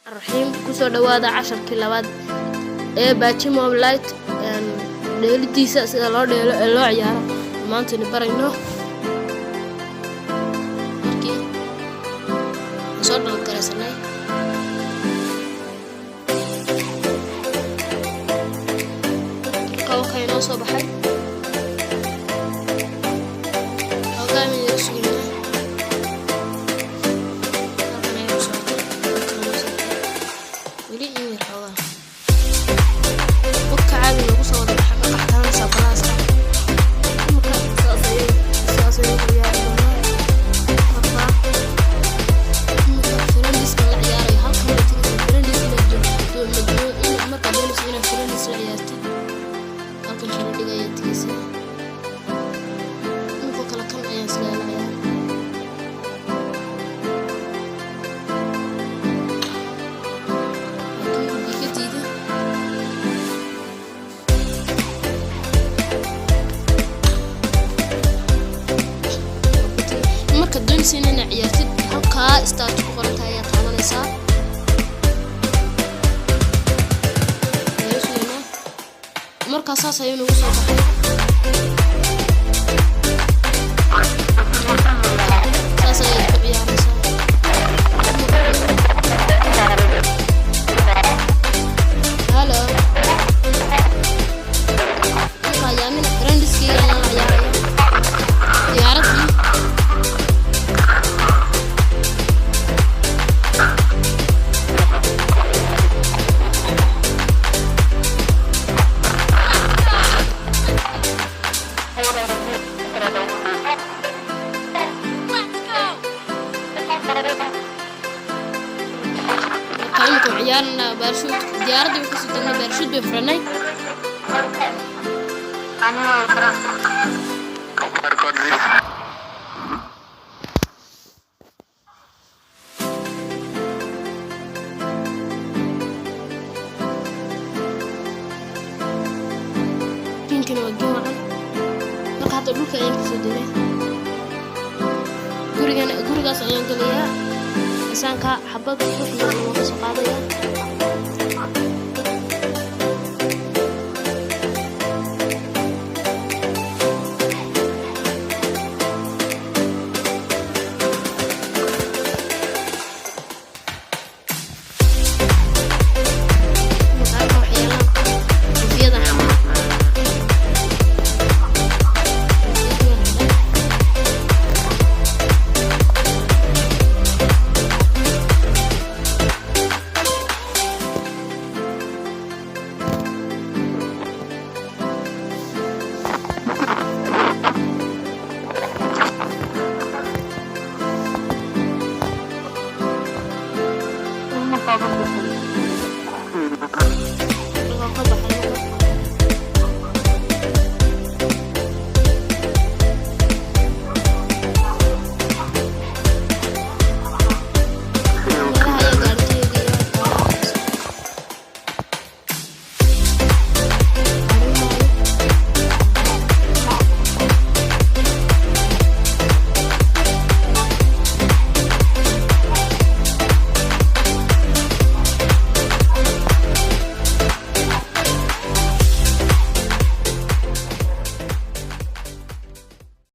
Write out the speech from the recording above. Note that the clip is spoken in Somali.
الرحيم كسر دوادا 10 كيلوات باجي موبلايت dheelidiisa sida loo ciyaaro maanta ni barayno markii soo dhal garaysanay kayno soo baxay hogaamiye suuqna wili in yarada وكعابي وصل حقها سبلاس سنين عيارتي halka start ku qoranta ayaa taabanaysa marka saas ayuu ugu soo baxay saas ayay ku ciyaaraysaa halo ayaamin friendski ayaan ciyaaraya ciyaartii عيارنا بارشوت دياردي وكسوتنا بارشوت بفرناي يمكن وجهه marka hada dhulka ayaan ku soo diray gurigaas ayaan galayaa isaanka xabad wixii lagu soo qaadaya problem with